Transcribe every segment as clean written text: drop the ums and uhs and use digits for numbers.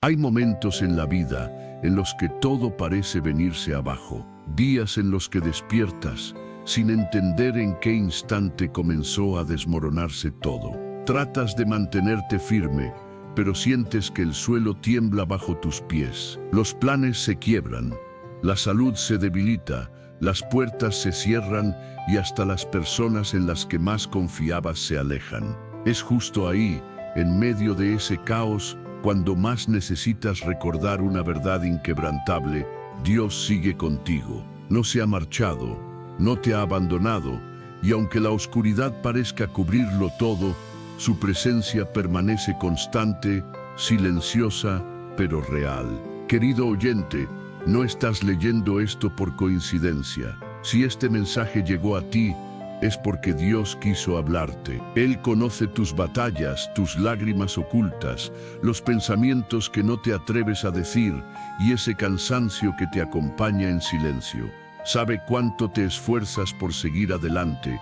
Hay momentos en la vida en los que todo parece venirse abajo, días en los que despiertas sin entender en qué instante comenzó a desmoronarse todo. Tratas de mantenerte firme, pero sientes que el suelo tiembla bajo tus pies. Los planes se quiebran, la salud se debilita, las puertas se cierran y hasta las personas en las que más confiabas se alejan. Es justo ahí, en medio de ese caos, cuando más necesitas recordar una verdad inquebrantable: Dios sigue contigo, no se ha marchado, no te ha abandonado, y aunque la oscuridad parezca cubrirlo todo, su presencia permanece constante, silenciosa, pero real. Querido oyente, no estás leyendo esto por coincidencia. Si este mensaje llegó a ti, es porque Dios quiso hablarte. Él conoce tus batallas, tus lágrimas ocultas, los pensamientos que no te atreves a decir y ese cansancio que te acompaña en silencio. Sabe cuánto te esfuerzas por seguir adelante,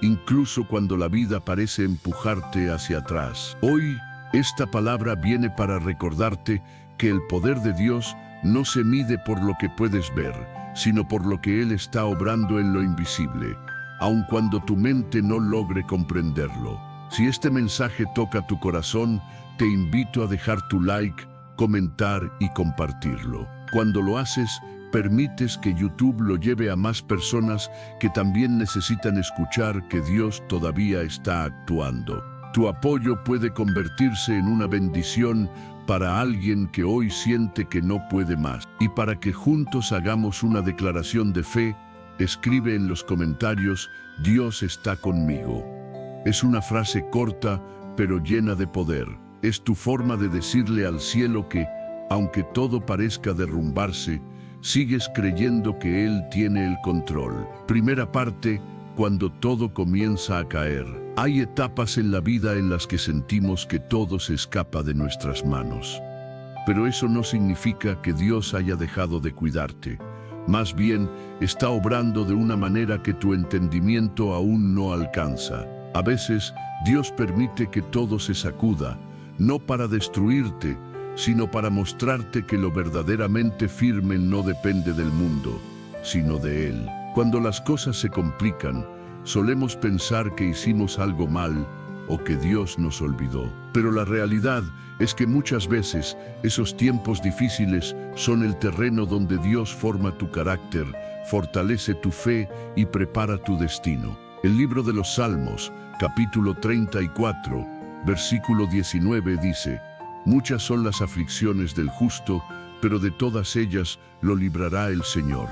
incluso cuando la vida parece empujarte hacia atrás. Hoy, esta palabra viene para recordarte que el poder de Dios no se mide por lo que puedes ver, sino por lo que Él está obrando en lo invisible, aun cuando tu mente no logre comprenderlo. Si este mensaje toca tu corazón, te invito a dejar tu like, comentar y compartirlo. Cuando lo haces, permites que YouTube lo lleve a más personas que también necesitan escuchar que Dios todavía está actuando. Tu apoyo puede convertirse en una bendición para alguien que hoy siente que no puede más. Y para que juntos hagamos una declaración de fe, escribe en los comentarios: Dios está conmigo. Es una frase corta, pero llena de poder. Es tu forma de decirle al cielo que, aunque todo parezca derrumbarse, sigues creyendo que Él tiene el control. Primera parte: cuando todo comienza a caer. Hay etapas en la vida en las que sentimos que todo se escapa de nuestras manos. Pero eso no significa que Dios haya dejado de cuidarte. Más bien, está obrando de una manera que tu entendimiento aún no alcanza. A veces, Dios permite que todo se sacuda, no para destruirte, sino para mostrarte que lo verdaderamente firme no depende del mundo, sino de Él. Cuando las cosas se complican, solemos pensar que hicimos algo mal o que Dios nos olvidó. Pero la realidad es que muchas veces esos tiempos difíciles son el terreno donde Dios forma tu carácter, fortalece tu fe y prepara tu destino. El libro de los Salmos, capítulo 34, versículo 19 dice: Muchas son las aflicciones del justo, pero de todas ellas lo librará el Señor.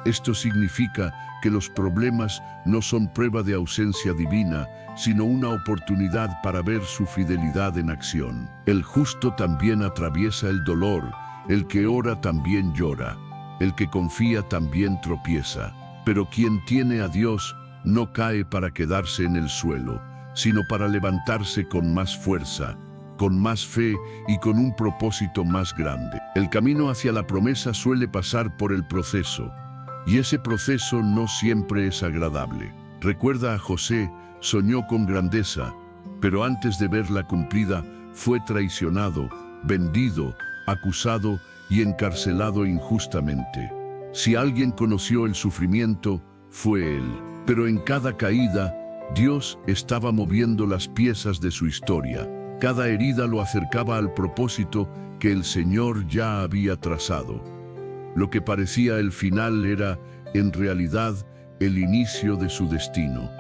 Esto significa que los problemas no son prueba de ausencia divina, sino una oportunidad para ver su fidelidad en acción. El justo también atraviesa el dolor, el que ora también llora, el que confía también tropieza. Pero quien tiene a Dios no cae para quedarse en el suelo, sino para levantarse con más fuerza, con más fe y con un propósito más grande. El camino hacia la promesa suele pasar por el proceso, y ese proceso no siempre es agradable. Recuerda a José: soñó con grandeza, pero antes de verla cumplida, fue traicionado, vendido, acusado y encarcelado injustamente. Si alguien conoció el sufrimiento, fue él. Pero en cada caída, Dios estaba moviendo las piezas de su historia. Cada herida lo acercaba al propósito que el Señor ya había trazado. Lo que parecía el final era, en realidad, el inicio de su destino.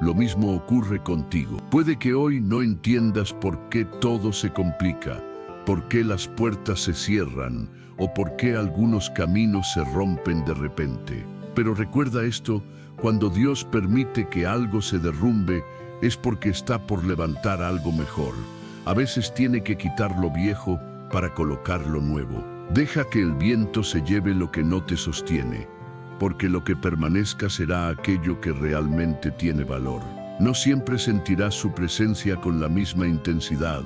Lo mismo ocurre contigo. Puede que hoy no entiendas por qué todo se complica, por qué las puertas se cierran o por qué algunos caminos se rompen de repente. Pero recuerda esto: cuando Dios permite que algo se derrumbe, es porque está por levantar algo mejor. A veces tiene que quitar lo viejo para colocar lo nuevo. Deja que el viento se lleve lo que no te sostiene, porque lo que permanezca será aquello que realmente tiene valor. No siempre sentirás su presencia con la misma intensidad,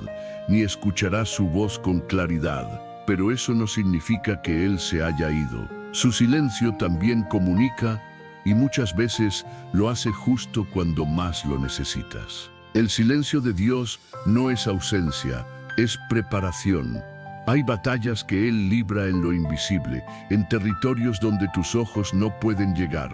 ni escucharás su voz con claridad, pero eso no significa que Él se haya ido. Su silencio también comunica, y muchas veces lo hace justo cuando más lo necesitas. El silencio de Dios no es ausencia, es preparación. Hay batallas que Él libra en lo invisible, en territorios donde tus ojos no pueden llegar,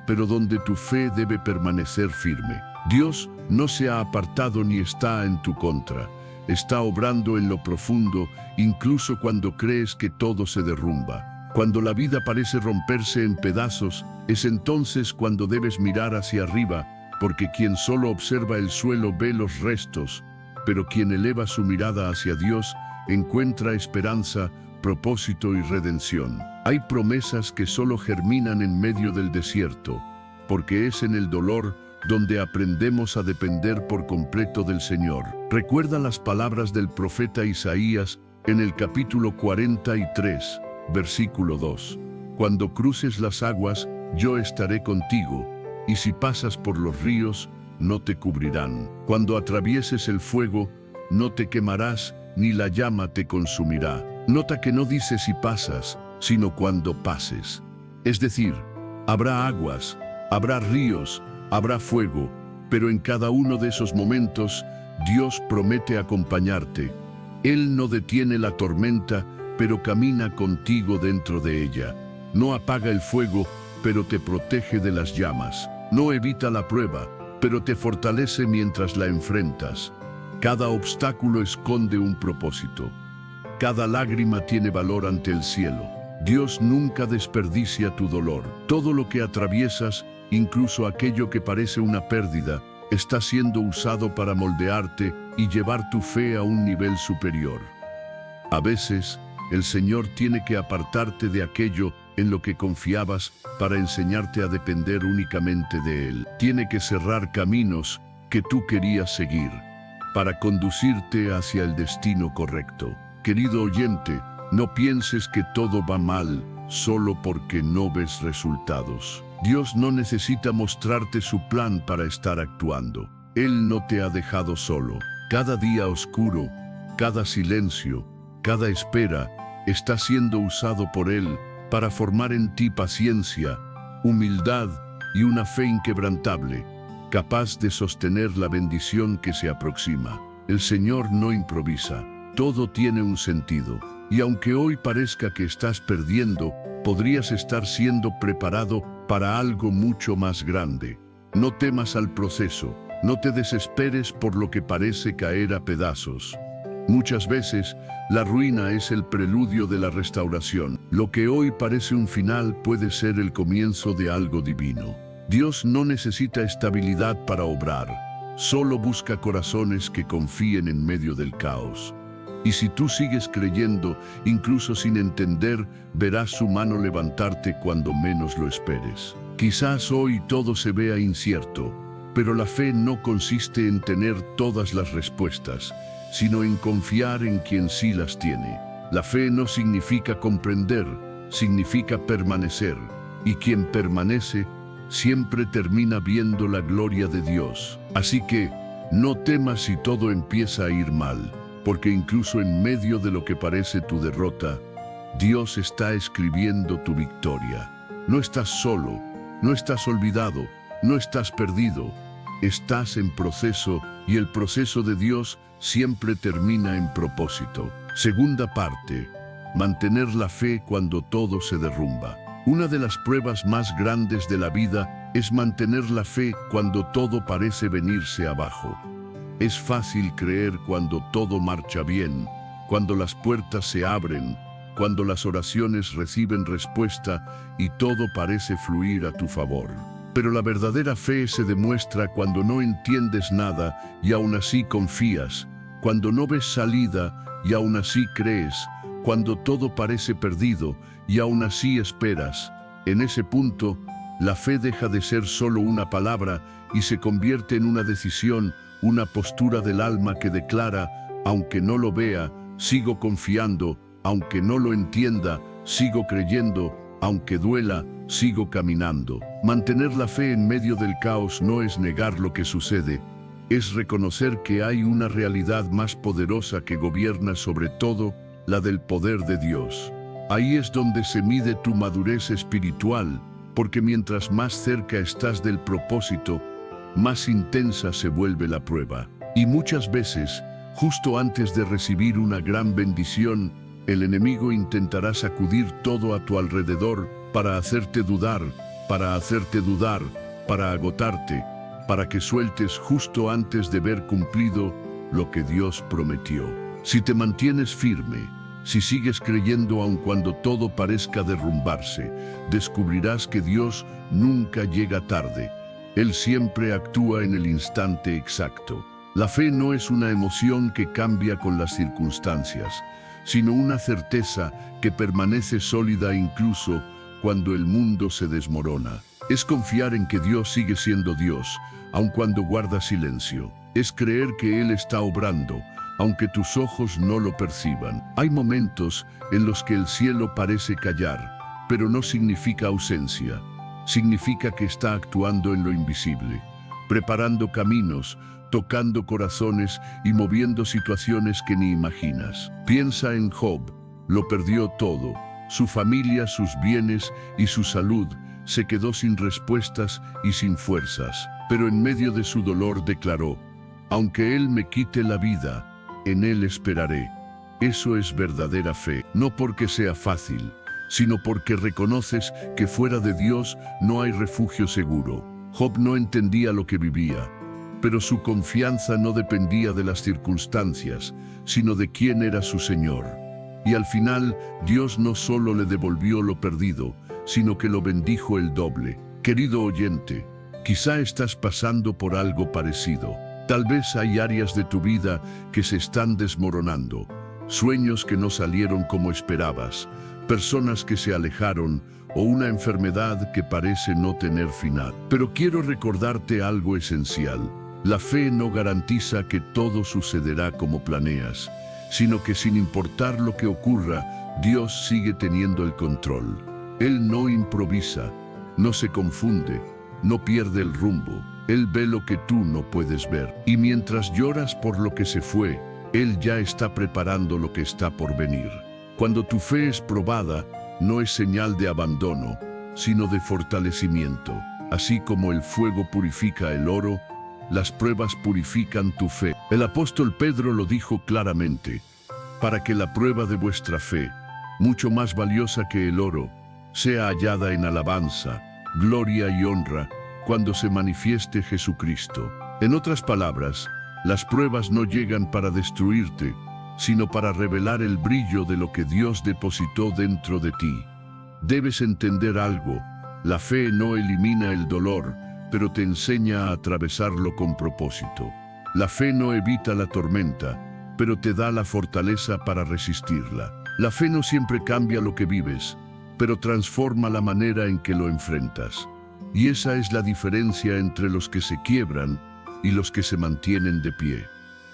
pero donde tu fe debe permanecer firme. Dios no se ha apartado ni está en tu contra. Está obrando en lo profundo, incluso cuando crees que todo se derrumba. Cuando la vida parece romperse en pedazos, es entonces cuando debes mirar hacia arriba, porque quien solo observa el suelo ve los restos, pero quien eleva su mirada hacia Dios encuentra esperanza, propósito y redención. Hay promesas que solo germinan en medio del desierto, porque es en el dolor donde aprendemos a depender por completo del Señor. Recuerda las palabras del profeta Isaías en el capítulo 43, versículo 2. Cuando cruces las aguas, yo estaré contigo, y si pasas por los ríos, no te cubrirán. Cuando atravieses el fuego, no te quemarás, ni la llama te consumirá. Nota que no dice si pasas, sino cuando pases. Es decir, habrá aguas, habrá ríos, habrá fuego, pero en cada uno de esos momentos, Dios promete acompañarte. Él no detiene la tormenta, pero camina contigo dentro de ella. No apaga el fuego, pero te protege de las llamas. No evita la prueba, pero te fortalece mientras la enfrentas. Cada obstáculo esconde un propósito. Cada lágrima tiene valor ante el cielo. Dios nunca desperdicia tu dolor. Todo lo que atraviesas, incluso aquello que parece una pérdida, está siendo usado para moldearte y llevar tu fe a un nivel superior. A veces, el Señor tiene que apartarte de aquello en lo que confiabas para enseñarte a depender únicamente de Él. Tiene que cerrar caminos que tú querías seguir, para conducirte hacia el destino correcto. Querido oyente, no pienses que todo va mal solo porque no ves resultados. Dios no necesita mostrarte su plan para estar actuando. Él no te ha dejado solo. Cada día oscuro, cada silencio, cada espera está siendo usado por Él para formar en ti paciencia, humildad y una fe inquebrantable, capaz de sostener la bendición que se aproxima. El Señor no improvisa, todo tiene un sentido, y aunque hoy parezca que estás perdiendo, podrías estar siendo preparado para algo mucho más grande. No temas al proceso, no te desesperes por lo que parece caer a pedazos. Muchas veces, la ruina es el preludio de la restauración. Lo que hoy parece un final puede ser el comienzo de algo divino. Dios no necesita estabilidad para obrar, solo busca corazones que confíen en medio del caos. Y si tú sigues creyendo, incluso sin entender, verás su mano levantarte cuando menos lo esperes. Quizás hoy todo se vea incierto, pero la fe no consiste en tener todas las respuestas, sino en confiar en quien sí las tiene. La fe no significa comprender, significa permanecer, y quien permanece siempre termina viendo la gloria de Dios. Así que, no temas si todo empieza a ir mal, porque incluso en medio de lo que parece tu derrota, Dios está escribiendo tu victoria. No estás solo, no estás olvidado, no estás perdido. Estás en proceso y el proceso de Dios siempre termina en propósito. Segunda parte, mantener la fe cuando todo se derrumba. Una de las pruebas más grandes de la vida es mantener la fe cuando todo parece venirse abajo. Es fácil creer cuando todo marcha bien, cuando las puertas se abren, cuando las oraciones reciben respuesta y todo parece fluir a tu favor. Pero la verdadera fe se demuestra cuando no entiendes nada y aún así confías, cuando no ves salida y aún así crees, cuando todo parece perdido y aún así esperas. En ese punto, la fe deja de ser solo una palabra y se convierte en una decisión, una postura del alma que declara, aunque no lo vea, sigo confiando, aunque no lo entienda, sigo creyendo, aunque duela, sigo caminando. Mantener la fe en medio del caos no es negar lo que sucede, es reconocer que hay una realidad más poderosa que gobierna sobre todo, la del poder de Dios. Ahí es donde se mide tu madurez espiritual, porque mientras más cerca estás del propósito, más intensa se vuelve la prueba. Y muchas veces, justo antes de recibir una gran bendición, El enemigo intentará sacudir todo a tu alrededor para hacerte dudar, para agotarte, para que sueltes justo antes de ver cumplido lo que Dios prometió. Si te mantienes firme, si sigues creyendo aun cuando todo parezca derrumbarse, descubrirás que Dios nunca llega tarde. Él siempre actúa en el instante exacto. La fe no es una emoción que cambia con las circunstancias, sino una certeza que permanece sólida incluso cuando el mundo se desmorona. Es confiar en que Dios sigue siendo Dios, aun cuando guarda silencio. Es creer que Él está obrando, aunque tus ojos no lo perciban. Hay momentos en los que el cielo parece callar, pero no significa ausencia. Significa que está actuando en lo invisible, preparando caminos, tocando corazones y moviendo situaciones que ni imaginas. Piensa en Job. Lo perdió todo, su familia, sus bienes y su salud. Se quedó sin respuestas y sin fuerzas, pero en medio de su dolor declaró: aunque Él me quite la vida, en Él esperaré. Eso es verdadera fe, no porque sea fácil, sino porque reconoces que fuera de Dios no hay refugio seguro. Job no entendía lo que vivía, pero su confianza no dependía de las circunstancias, sino de quién era su Señor. Y al final, Dios no solo le devolvió lo perdido, sino que lo bendijo el doble. Querido oyente, quizá estás pasando por algo parecido. Tal vez hay áreas de tu vida que se están desmoronando, sueños que no salieron como esperabas, personas que se alejaron o una enfermedad que parece no tener final. Pero quiero recordarte algo esencial. La fe no garantiza que todo sucederá como planeas, sino que sin importar lo que ocurra, Dios sigue teniendo el control. Él no improvisa, no se confunde, no pierde el rumbo. Él ve lo que tú no puedes ver. Y mientras lloras por lo que se fue, Él ya está preparando lo que está por venir. Cuando tu fe es probada, no es señal de abandono, sino de fortalecimiento. Así como el fuego purifica el oro, las pruebas purifican tu fe. El apóstol Pedro lo dijo claramente: para que la prueba de vuestra fe, mucho más valiosa que el oro, sea hallada en alabanza, gloria y honra, cuando se manifieste Jesucristo. En otras palabras, las pruebas no llegan para destruirte, sino para revelar el brillo de lo que Dios depositó dentro de ti. Debes entender algo: la fe no elimina el dolor, pero te enseña a atravesarlo con propósito. La fe no evita la tormenta, pero te da la fortaleza para resistirla. La fe no siempre cambia lo que vives, pero transforma la manera en que lo enfrentas. Y esa es la diferencia entre los que se quiebran y los que se mantienen de pie.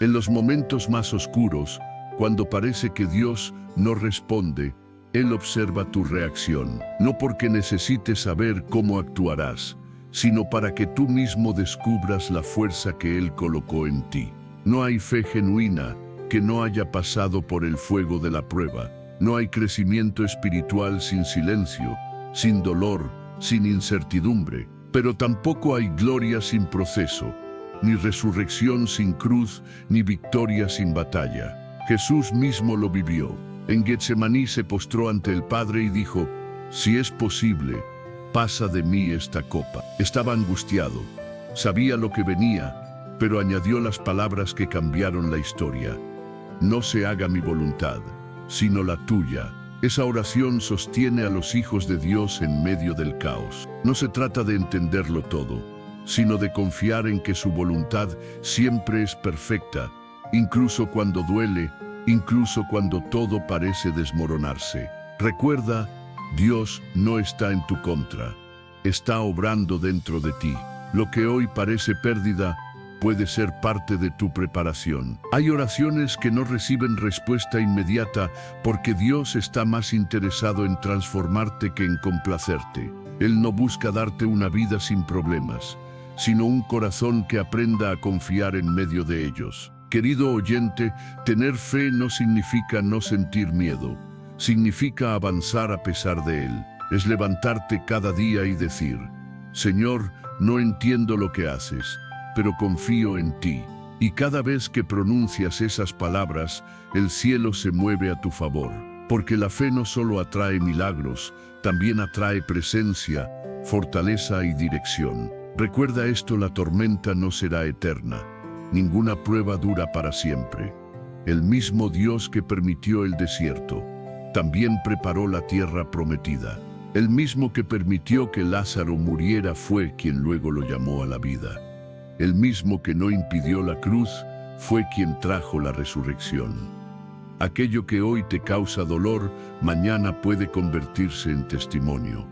En los momentos más oscuros, cuando parece que Dios no responde, Él observa tu reacción, no porque necesites saber cómo actuarás, sino para que tú mismo descubras la fuerza que Él colocó en ti. No hay fe genuina que no haya pasado por el fuego de la prueba. No hay crecimiento espiritual sin silencio, sin dolor, sin incertidumbre. Pero tampoco hay gloria sin proceso, ni resurrección sin cruz, ni victoria sin batalla. Jesús mismo lo vivió. En Getsemaní se postró ante el Padre y dijo: si es posible, pasa de mí esta copa. Estaba angustiado, sabía lo que venía, pero añadió las palabras que cambiaron la historia: no se haga mi voluntad, sino la tuya. Esa oración sostiene a los hijos de Dios en medio del caos. No se trata de entenderlo todo, sino de confiar en que su voluntad siempre es perfecta, incluso cuando duele, incluso cuando todo parece desmoronarse. Recuerda, Dios no está en tu contra, está obrando dentro de ti. Lo que hoy parece pérdida puede ser parte de tu preparación. Hay oraciones que no reciben respuesta inmediata porque Dios está más interesado en transformarte que en complacerte. Él no busca darte una vida sin problemas, sino un corazón que aprenda a confiar en medio de ellos. Querido oyente, tener fe no significa no sentir miedo, significa avanzar a pesar de él. Es levantarte cada día y decir: Señor, no entiendo lo que haces, pero confío en ti. Y cada vez que pronuncias esas palabras, el cielo se mueve a tu favor. Porque la fe no solo atrae milagros, también atrae presencia, fortaleza y dirección. Recuerda esto: la tormenta no será eterna. Ninguna prueba dura para siempre. El mismo Dios que permitió el desierto, también preparó la tierra prometida. El mismo que permitió que Lázaro muriera fue quien luego lo llamó a la vida. El mismo que no impidió la cruz fue quien trajo la resurrección. Aquello que hoy te causa dolor, mañana puede convertirse en testimonio.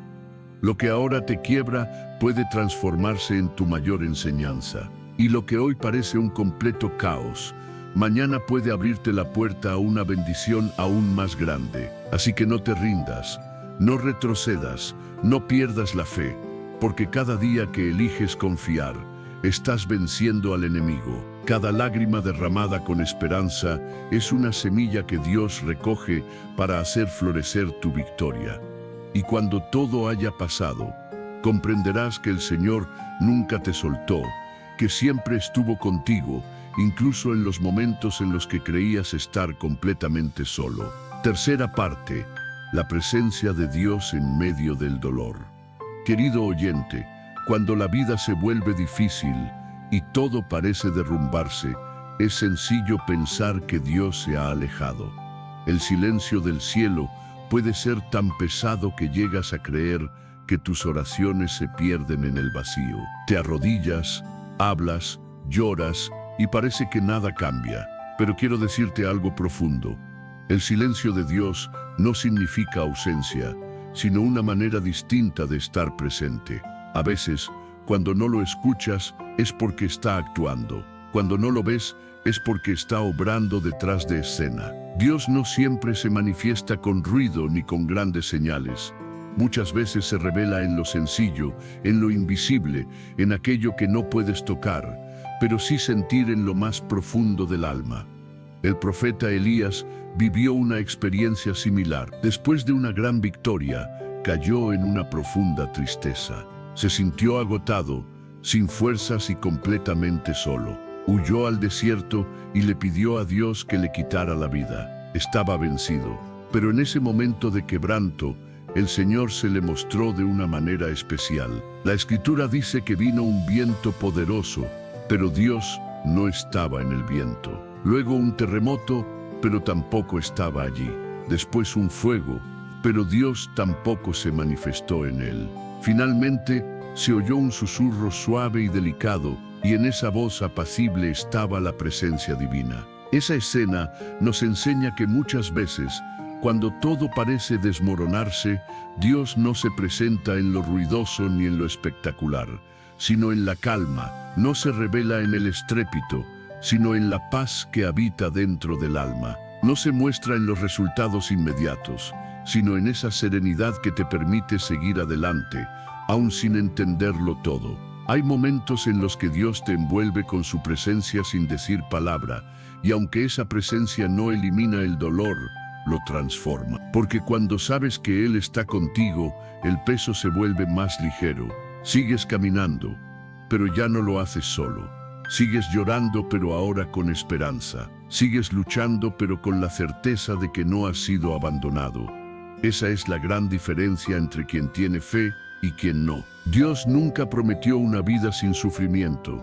Lo que ahora te quiebra puede transformarse en tu mayor enseñanza. Y lo que hoy parece un completo caos, mañana puede abrirte la puerta a una bendición aún más grande. Así que no te rindas, no retrocedas, no pierdas la fe, porque cada día que eliges confiar, estás venciendo al enemigo. Cada lágrima derramada con esperanza es una semilla que Dios recoge para hacer florecer tu victoria. Y cuando todo haya pasado, comprenderás que el Señor nunca te soltó, que siempre estuvo contigo, incluso en los momentos en los que creías estar completamente solo. Tercera parte: la presencia de Dios en medio del dolor. Querido oyente, cuando la vida se vuelve difícil y todo parece derrumbarse, es sencillo pensar que Dios se ha alejado. El silencio del cielo puede ser tan pesado que llegas a creer que tus oraciones se pierden en el vacío. Te arrodillas, hablas, lloras y parece que nada cambia. Pero quiero decirte algo profundo. El silencio de Dios no significa ausencia, sino una manera distinta de estar presente. A veces, cuando no lo escuchas, es porque está actuando. Cuando no lo ves, es porque está obrando detrás de escena. Dios no siempre se manifiesta con ruido ni con grandes señales. Muchas veces se revela en lo sencillo, en lo invisible, en aquello que no puedes tocar, pero sí sentir en lo más profundo del alma. El profeta Elías vivió una experiencia similar. Después de una gran victoria, cayó en una profunda tristeza. Se sintió agotado, sin fuerzas y completamente solo. Huyó al desierto y le pidió a Dios que le quitara la vida. Estaba vencido, pero en ese momento de quebranto, el Señor se le mostró de una manera especial. La Escritura dice que vino un viento poderoso, pero Dios no estaba en el viento. Luego un terremoto, pero tampoco estaba allí. Después un fuego, pero Dios tampoco se manifestó en él. Finalmente, se oyó un susurro suave y delicado, y en esa voz apacible estaba la presencia divina. Esa escena nos enseña que muchas veces, cuando todo parece desmoronarse, Dios no se presenta en lo ruidoso ni en lo espectacular, sino en la calma. No se revela en el estrépito, sino en la paz que habita dentro del alma. No se muestra en los resultados inmediatos, sino en esa serenidad que te permite seguir adelante, aún sin entenderlo todo. Hay momentos en los que Dios te envuelve con su presencia sin decir palabra, y aunque esa presencia no elimina el dolor, lo transforma. Porque cuando sabes que Él está contigo, el peso se vuelve más ligero. Sigues caminando, pero ya no lo haces solo. Sigues llorando, pero ahora con esperanza. Sigues luchando, pero con la certeza de que no has sido abandonado. Esa es la gran diferencia entre quien tiene fe y quien no. Dios nunca prometió una vida sin sufrimiento,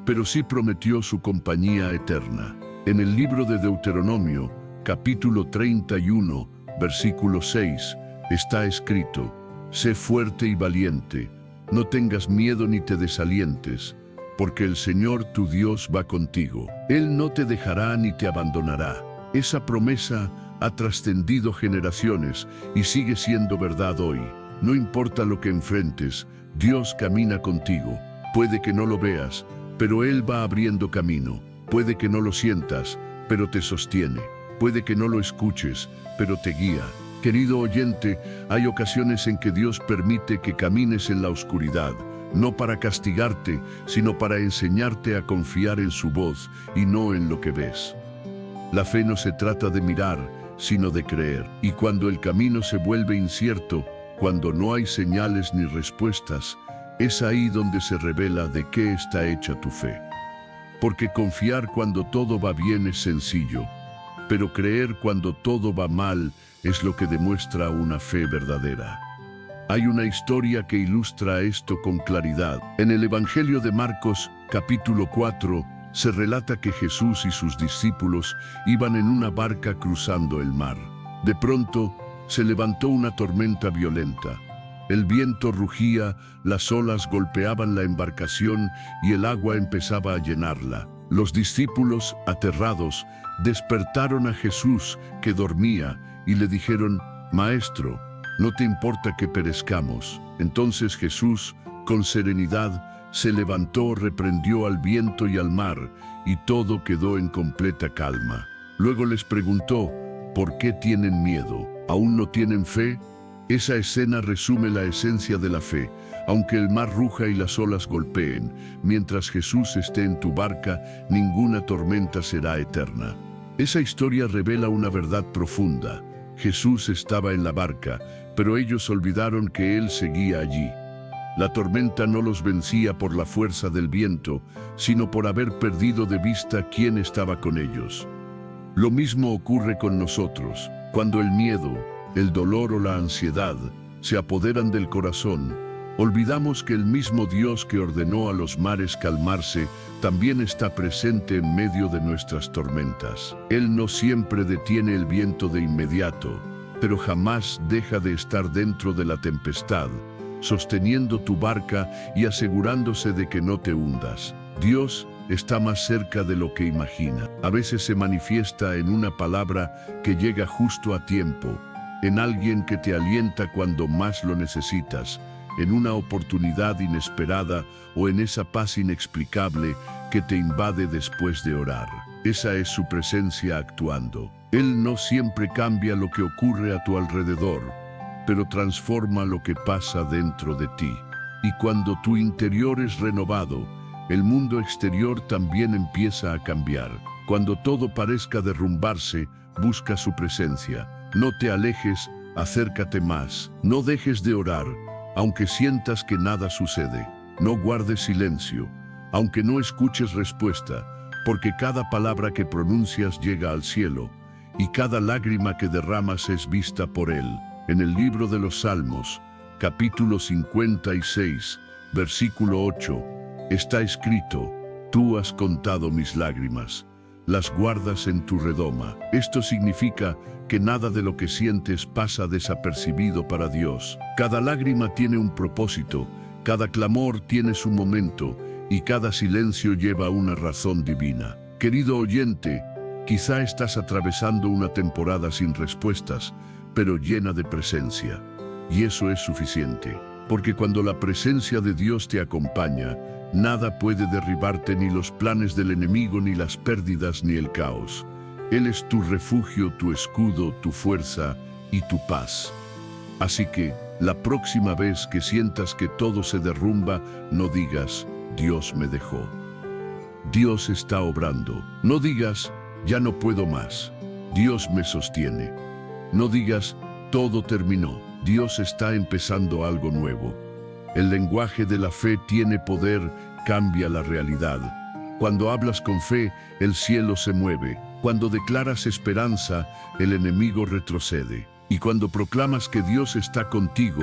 pero sí prometió su compañía eterna. En el libro de Deuteronomio, capítulo 31, versículo 6, está escrito: «Sé fuerte y valiente, no tengas miedo ni te desalientes, porque el Señor tu Dios va contigo. Él no te dejará ni te abandonará». Esa promesa ha trascendido generaciones y sigue siendo verdad hoy. No importa lo que enfrentes, Dios camina contigo. Puede que no lo veas, pero Él va abriendo camino. Puede que no lo sientas, pero te sostiene. Puede que no lo escuches, pero te guía. Querido oyente, hay ocasiones en que Dios permite que camines en la oscuridad, no para castigarte, sino para enseñarte a confiar en su voz y no en lo que ves. La fe no se trata de mirar, sino de creer. Y cuando el camino se vuelve incierto, cuando no hay señales ni respuestas, es ahí donde se revela de qué está hecha tu fe. Porque confiar cuando todo va bien es sencillo, pero creer cuando todo va mal es lo que demuestra una fe verdadera. Hay una historia que ilustra esto con claridad. En el Evangelio de Marcos, capítulo 4, se relata que Jesús y sus discípulos iban en una barca cruzando el mar. De pronto, se levantó una tormenta violenta. El viento rugía, las olas golpeaban la embarcación y el agua empezaba a llenarla. Los discípulos, aterrados, despertaron a Jesús, que dormía, y le dijeron: «Maestro, ¿no te importa que perezcamos?». Entonces Jesús, con serenidad, se levantó, reprendió al viento y al mar, y todo quedó en completa calma. Luego les preguntó: «¿Por qué tienen miedo? ¿Aún no tienen fe?». Esa escena resume la esencia de la fe. Aunque el mar ruja y las olas golpeen, mientras Jesús esté en tu barca, ninguna tormenta será eterna. Esa historia revela una verdad profunda. Jesús estaba en la barca, pero ellos olvidaron que Él seguía allí. La tormenta no los vencía por la fuerza del viento, sino por haber perdido de vista quién estaba con ellos. Lo mismo ocurre con nosotros. Cuando el miedo, el dolor o la ansiedad se apoderan del corazón, olvidamos que el mismo Dios que ordenó a los mares calmarse también está presente en medio de nuestras tormentas. Él no siempre detiene el viento de inmediato, pero jamás deja de estar dentro de la tempestad, sosteniendo tu barca y asegurándose de que no te hundas. Dios está más cerca de lo que imagina. A veces se manifiesta en una palabra que llega justo a tiempo, en alguien que te alienta cuando más lo necesitas, en una oportunidad inesperada o en esa paz inexplicable que te invade después de orar. Esa es su presencia actuando. Él no siempre cambia lo que ocurre a tu alrededor, pero transforma lo que pasa dentro de ti. Y cuando tu interior es renovado, el mundo exterior también empieza a cambiar. Cuando todo parezca derrumbarse, busca su presencia. No te alejes, acércate más. No dejes de orar, aunque sientas que nada sucede. No guardes silencio, aunque no escuches respuesta, porque cada palabra que pronuncias llega al cielo, y cada lágrima que derramas es vista por Él. En el libro de los Salmos, capítulo 56, versículo 8, está escrito: «Tú has contado mis lágrimas, las guardas en tu redoma». Esto significa que nada de lo que sientes pasa desapercibido para Dios. Cada lágrima tiene un propósito, cada clamor tiene su momento, y cada silencio lleva una razón divina. Querido oyente, quizá estás atravesando una temporada sin respuestas, pero llena de presencia. Y eso es suficiente, porque cuando la presencia de Dios te acompaña, nada puede derribarte, ni los planes del enemigo, ni las pérdidas, ni el caos. Él es tu refugio, tu escudo, tu fuerza y tu paz. Así que, la próxima vez que sientas que todo se derrumba, no digas: «Dios me dejó». Dios está obrando. No digas: «Ya no puedo más». Dios me sostiene. No digas: «Todo terminó». Dios está empezando algo nuevo. El lenguaje de la fe tiene poder, cambia la realidad. Cuando hablas con fe, el cielo se mueve. Cuando declaras esperanza, el enemigo retrocede. Y cuando proclamas que Dios está contigo,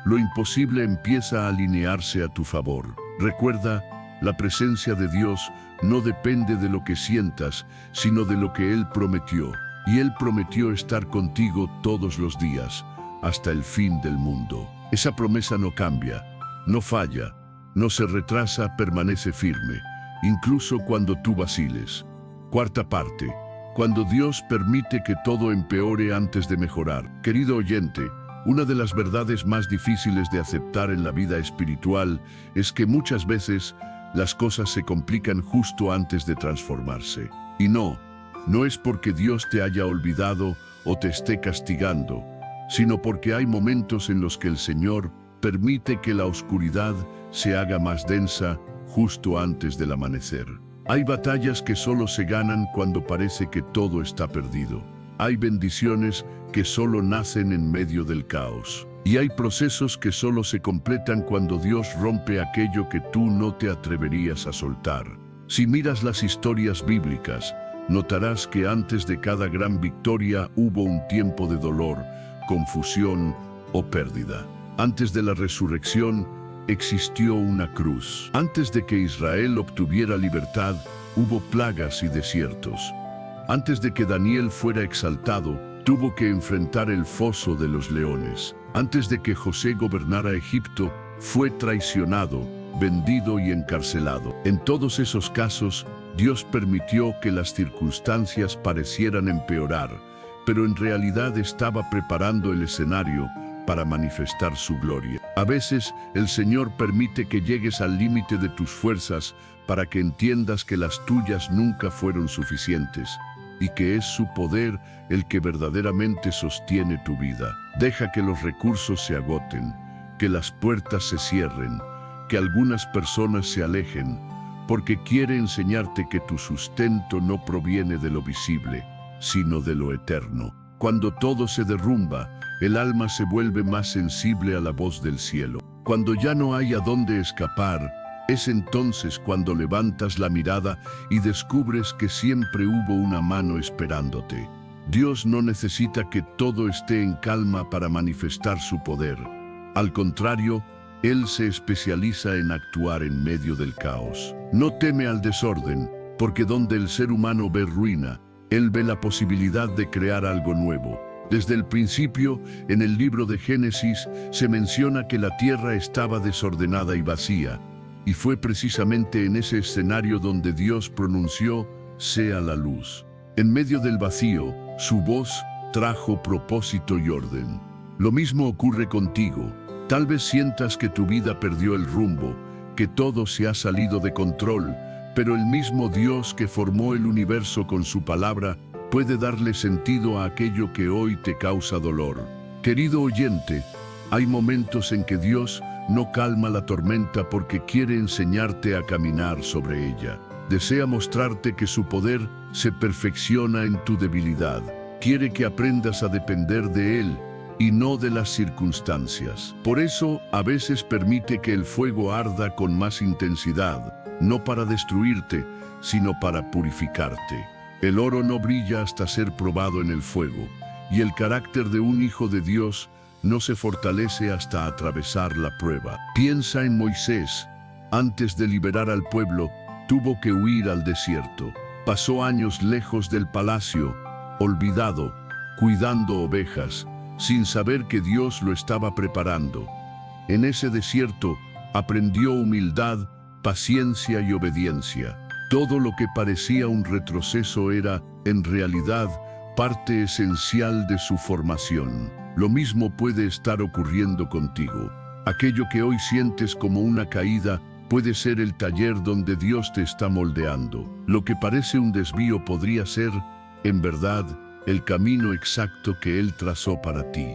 lo imposible empieza a alinearse a tu favor. Recuerda, la presencia de Dios no depende de lo que sientas, sino de lo que Él prometió. Y Él prometió estar contigo todos los días, hasta el fin del mundo. Esa promesa no cambia, no falla, no se retrasa, permanece firme, incluso cuando tú vaciles. Cuarta parte. Cuando Dios permite que todo empeore antes de mejorar. Querido oyente, una de las verdades más difíciles de aceptar en la vida espiritual es que muchas veces las cosas se complican justo antes de transformarse. Y no es porque Dios te haya olvidado o te esté castigando, sino porque hay momentos en los que el Señor permite que la oscuridad se haga más densa justo antes del amanecer. Hay batallas que solo se ganan cuando parece que todo está perdido. Hay bendiciones que solo nacen en medio del caos. Y hay procesos que solo se completan cuando Dios rompe aquello que tú no te atreverías a soltar. Si miras las historias bíblicas, notarás que antes de cada gran victoria hubo un tiempo de dolor, confusión o pérdida. Antes de la resurrección existió una cruz. Antes de que Israel obtuviera libertad, hubo plagas y desiertos. Antes de que Daniel fuera exaltado, tuvo que enfrentar el foso de los leones. Antes de que José gobernara Egipto, fue traicionado, vendido y encarcelado. En todos esos casos, Dios permitió que las circunstancias parecieran empeorar, pero en realidad estaba preparando el escenario para manifestar su gloria. A veces, el Señor permite que llegues al límite de tus fuerzas para que entiendas que las tuyas nunca fueron suficientes y que es su poder el que verdaderamente sostiene tu vida. Deja que los recursos se agoten, que las puertas se cierren, que algunas personas se alejen, porque quiere enseñarte que tu sustento no proviene de lo visible, sino de lo eterno. Cuando todo se derrumba, el alma se vuelve más sensible a la voz del cielo. Cuando ya no hay a dónde escapar, es entonces cuando levantas la mirada y descubres que siempre hubo una mano esperándote. Dios no necesita que todo esté en calma para manifestar su poder. Al contrario, Él se especializa en actuar en medio del caos. No teme al desorden, porque donde el ser humano ve ruina, Él ve la posibilidad de crear algo nuevo. Desde el principio, en el libro de Génesis, se menciona que la tierra estaba desordenada y vacía, y fue precisamente en ese escenario donde Dios pronunció, «Sea la luz». En medio del vacío, su voz trajo propósito y orden. Lo mismo ocurre contigo. Tal vez sientas que tu vida perdió el rumbo, que todo se ha salido de control, pero el mismo Dios que formó el universo con su palabra puede darle sentido a aquello que hoy te causa dolor. Querido oyente, hay momentos en que Dios no calma la tormenta porque quiere enseñarte a caminar sobre ella. Desea mostrarte que su poder se perfecciona en tu debilidad. Quiere que aprendas a depender de Él y no de las circunstancias. Por eso, a veces permite que el fuego arda con más intensidad, no para destruirte, sino para purificarte. El oro no brilla hasta ser probado en el fuego, y el carácter de un hijo de Dios no se fortalece hasta atravesar la prueba. Piensa en Moisés. Antes de liberar al pueblo, tuvo que huir al desierto. Pasó años lejos del palacio, olvidado, cuidando ovejas, sin saber que Dios lo estaba preparando. En ese desierto aprendió humildad, paciencia y obediencia. Todo lo que parecía un retroceso era, en realidad, parte esencial de su formación. Lo mismo puede estar ocurriendo contigo. Aquello que hoy sientes como una caída puede ser el taller donde Dios te está moldeando. Lo que parece un desvío podría ser, en verdad, el camino exacto que Él trazó para ti.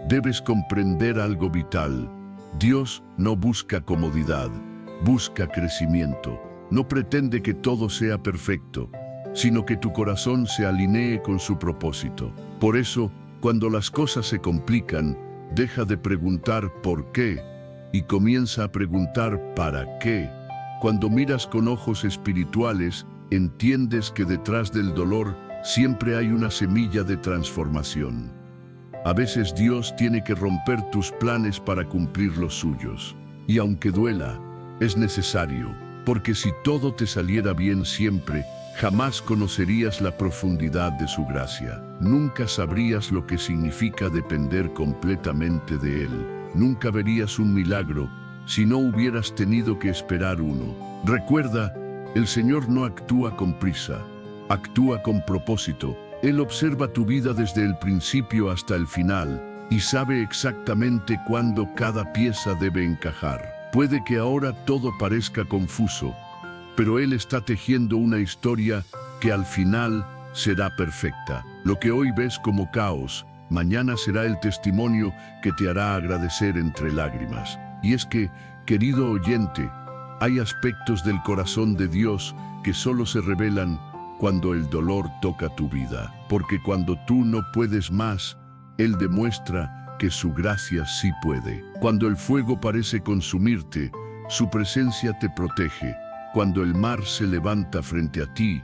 Debes comprender algo vital. Dios no busca comodidad, busca crecimiento. No pretende que todo sea perfecto, sino que tu corazón se alinee con su propósito. Por eso, cuando las cosas se complican, deja de preguntar ¿por qué? Y comienza a preguntar ¿para qué? Cuando miras con ojos espirituales, entiendes que detrás del dolor siempre hay una semilla de transformación. A veces Dios tiene que romper tus planes para cumplir los suyos. Y aunque duela, es necesario, porque si todo te saliera bien siempre, jamás conocerías la profundidad de su gracia. Nunca sabrías lo que significa depender completamente de Él. Nunca verías un milagro si no hubieras tenido que esperar uno. Recuerda, el Señor no actúa con prisa, actúa con propósito. Él observa tu vida desde el principio hasta el final y sabe exactamente cuándo cada pieza debe encajar. Puede que ahora todo parezca confuso, pero Él está tejiendo una historia que al final será perfecta. Lo que hoy ves como caos, mañana será el testimonio que te hará agradecer entre lágrimas. Y es que, querido oyente, hay aspectos del corazón de Dios que solo se revelan cuando el dolor toca tu vida. Porque cuando tú no puedes más, Él demuestra que su gracia sí puede. Cuando el fuego parece consumirte, su presencia te protege. Cuando el mar se levanta frente a ti,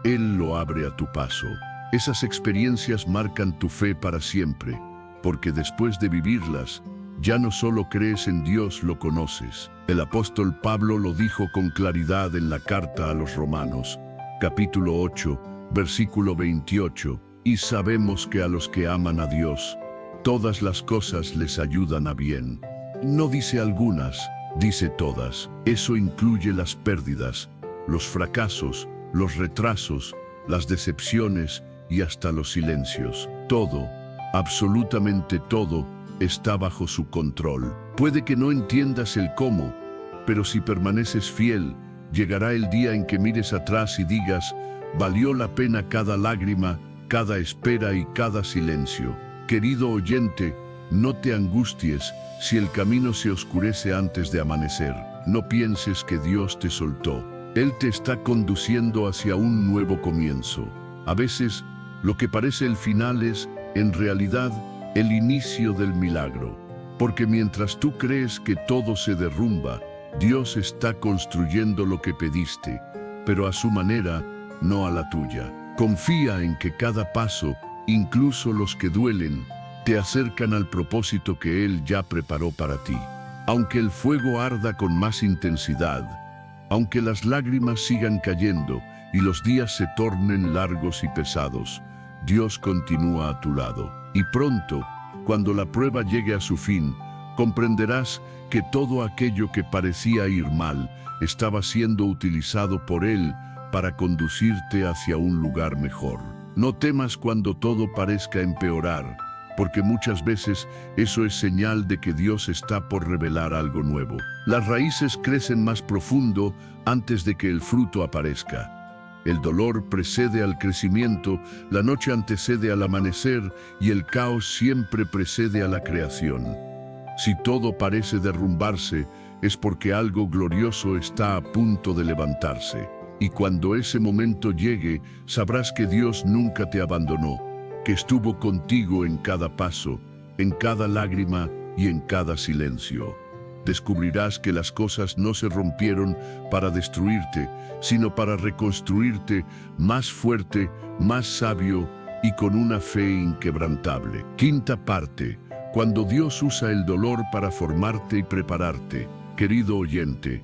Él lo abre a tu paso. Esas experiencias marcan tu fe para siempre, porque después de vivirlas, ya no solo crees en Dios, lo conoces. El apóstol Pablo lo dijo con claridad en la carta a los Romanos, capítulo 8, versículo 28, y sabemos que a los que aman a Dios, todas las cosas les ayudan a bien. No dice algunas, dice todas. Eso incluye las pérdidas, los fracasos, los retrasos, las decepciones y hasta los silencios. Todo, absolutamente todo, está bajo su control. Puede que no entiendas el cómo, pero si permaneces fiel, llegará el día en que mires atrás y digas, valió la pena cada lágrima, cada espera y cada silencio. Querido oyente, no te angusties si el camino se oscurece antes de amanecer. No pienses que Dios te soltó. Él te está conduciendo hacia un nuevo comienzo. A veces, lo que parece el final es, en realidad, el inicio del milagro. Porque mientras tú crees que todo se derrumba, Dios está construyendo lo que pediste, pero a su manera, no a la tuya. Confía en que cada paso, incluso los que duelen, te acercan al propósito que Él ya preparó para ti. Aunque el fuego arda con más intensidad, aunque las lágrimas sigan cayendo y los días se tornen largos y pesados, Dios continúa a tu lado. Y pronto, cuando la prueba llegue a su fin, comprenderás que todo aquello que parecía ir mal estaba siendo utilizado por Él para conducirte hacia un lugar mejor. No temas cuando todo parezca empeorar, porque muchas veces eso es señal de que Dios está por revelar algo nuevo. Las raíces crecen más profundo antes de que el fruto aparezca. El dolor precede al crecimiento, la noche antecede al amanecer y el caos siempre precede a la creación. Si todo parece derrumbarse, es porque algo glorioso está a punto de levantarse. Y cuando ese momento llegue, sabrás que Dios nunca te abandonó, que estuvo contigo en cada paso, en cada lágrima y en cada silencio. Descubrirás que las cosas no se rompieron para destruirte, sino para reconstruirte más fuerte, más sabio y con una fe inquebrantable. Quinta parte, cuando Dios usa el dolor para formarte y prepararte. Querido oyente,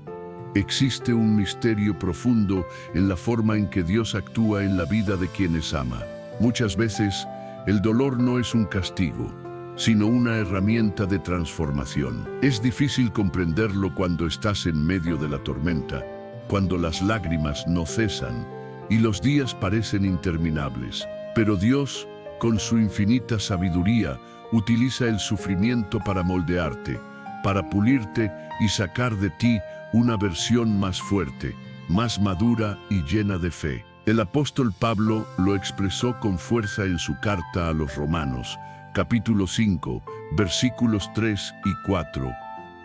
existe un misterio profundo en la forma en que Dios actúa en la vida de quienes ama. Muchas veces, el dolor no es un castigo, sino una herramienta de transformación. Es difícil comprenderlo cuando estás en medio de la tormenta, cuando las lágrimas no cesan y los días parecen interminables. Pero Dios, con su infinita sabiduría, utiliza el sufrimiento para moldearte, para pulirte y sacar de ti una versión más fuerte, más madura y llena de fe. El apóstol Pablo lo expresó con fuerza en su carta a los Romanos, capítulo 5, versículos 3 y 4.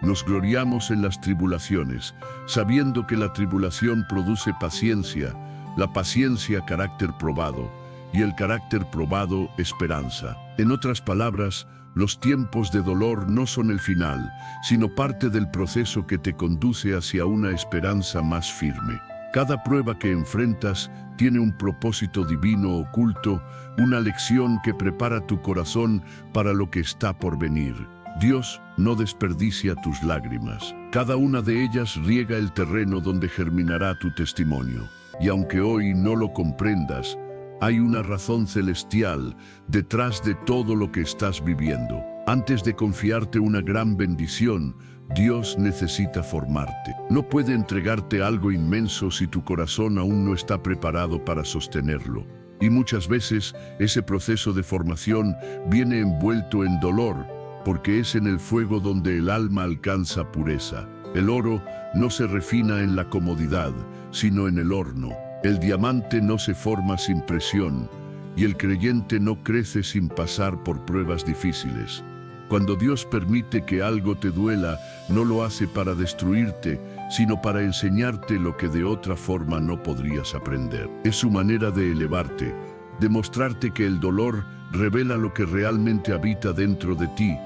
Nos gloriamos en las tribulaciones, sabiendo que la tribulación produce paciencia, la paciencia carácter probado, y el carácter probado esperanza. En otras palabras, los tiempos de dolor no son el final, sino parte del proceso que te conduce hacia una esperanza más firme. Cada prueba que enfrentas tiene un propósito divino oculto, una lección que prepara tu corazón para lo que está por venir. Dios no desperdicia tus lágrimas. Cada una de ellas riega el terreno donde germinará tu testimonio. Y aunque hoy no lo comprendas, hay una razón celestial detrás de todo lo que estás viviendo. Antes de confiarte una gran bendición, Dios necesita formarte. No puede entregarte algo inmenso si tu corazón aún no está preparado para sostenerlo. Y muchas veces ese proceso de formación viene envuelto en dolor, porque es en el fuego donde el alma alcanza pureza. El oro no se refina en la comodidad, sino en el horno. El diamante no se forma sin presión, y el creyente no crece sin pasar por pruebas difíciles. Cuando Dios permite que algo te duela, no lo hace para destruirte, sino para enseñarte lo que de otra forma no podrías aprender. Es su manera de elevarte, de mostrarte que el dolor revela lo que realmente habita dentro de ti,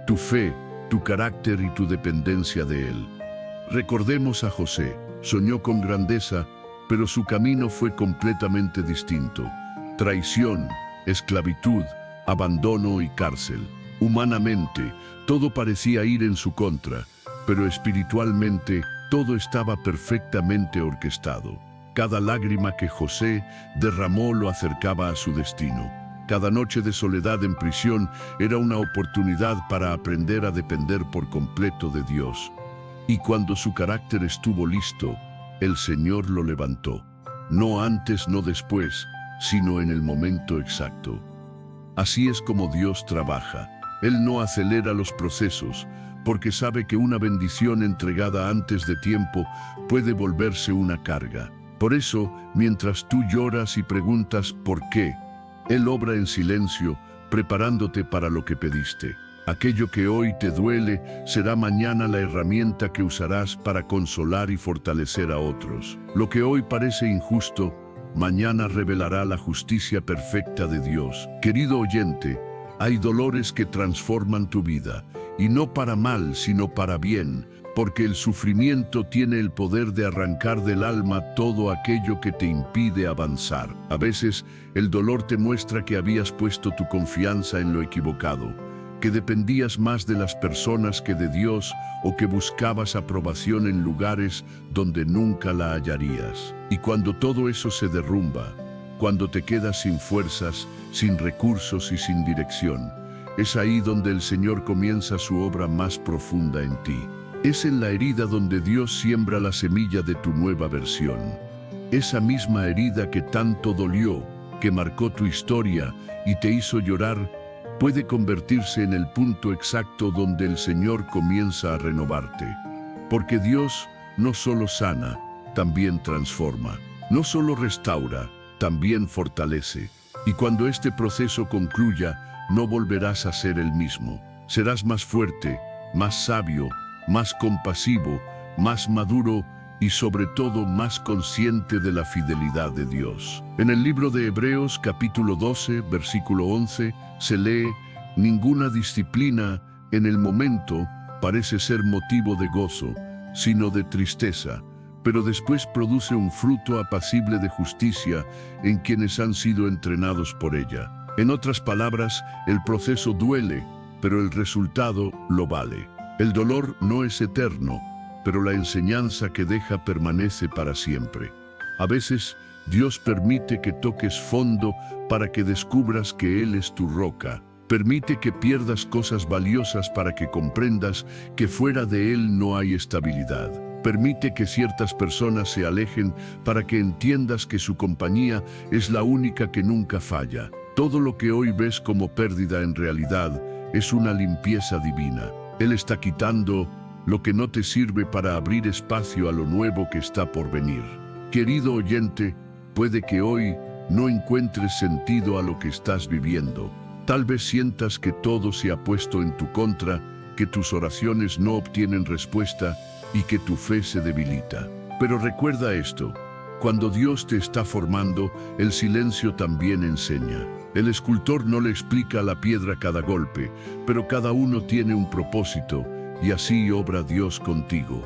tu fe, tu carácter y tu dependencia de Él. Recordemos a José. Soñó con grandeza, pero su camino fue completamente distinto. Traición, esclavitud, abandono y cárcel. Humanamente, todo parecía ir en su contra, pero espiritualmente todo estaba perfectamente orquestado. Cada lágrima que José derramó lo acercaba a su destino. Cada noche de soledad en prisión era una oportunidad para aprender a depender por completo de Dios. Y cuando su carácter estuvo listo, el Señor lo levantó. No antes, no después, sino en el momento exacto. Así es como Dios trabaja. Él no acelera los procesos, porque sabe que una bendición entregada antes de tiempo puede volverse una carga. Por eso, mientras tú lloras y preguntas ¿por qué?, Él obra en silencio, preparándote para lo que pediste. Aquello que hoy te duele será mañana la herramienta que usarás para consolar y fortalecer a otros. Lo que hoy parece injusto, mañana revelará la justicia perfecta de Dios. Querido oyente, hay dolores que transforman tu vida, y no para mal, sino para bien, porque el sufrimiento tiene el poder de arrancar del alma todo aquello que te impide avanzar. A veces, el dolor te muestra que habías puesto tu confianza en lo equivocado, que dependías más de las personas que de Dios o que buscabas aprobación en lugares donde nunca la hallarías. Y cuando todo eso se derrumba, cuando te quedas sin fuerzas, sin recursos y sin dirección, es ahí donde el Señor comienza su obra más profunda en ti. Es en la herida donde Dios siembra la semilla de tu nueva versión. Esa misma herida que tanto dolió, que marcó tu historia y te hizo llorar, puede convertirse en el punto exacto donde el Señor comienza a renovarte. Porque Dios no solo sana, también transforma. No solo restaura, también fortalece. Y cuando este proceso concluya, no volverás a ser el mismo. Serás más fuerte, más sabio, más compasivo, más maduro y sobre todo más consciente de la fidelidad de Dios. En el libro de Hebreos capítulo 12, versículo 11, se lee: ninguna disciplina en el momento parece ser motivo de gozo, sino de tristeza, pero después produce un fruto apacible de justicia en quienes han sido entrenados por ella. En otras palabras, el proceso duele, pero el resultado lo vale. El dolor no es eterno, pero la enseñanza que deja permanece para siempre. A veces, Dios permite que toques fondo para que descubras que Él es tu roca. Permite que pierdas cosas valiosas para que comprendas que fuera de Él no hay estabilidad. Permite que ciertas personas se alejen para que entiendas que su compañía es la única que nunca falla. Todo lo que hoy ves como pérdida en realidad es una limpieza divina. Él está quitando lo que no te sirve para abrir espacio a lo nuevo que está por venir. Querido oyente, puede que hoy no encuentres sentido a lo que estás viviendo. Tal vez sientas que todo se ha puesto en tu contra, que tus oraciones no obtienen respuesta y que tu fe se debilita. Pero recuerda esto: cuando Dios te está formando, el silencio también enseña. El escultor no le explica a la piedra cada golpe, pero cada uno tiene un propósito, y así obra Dios contigo.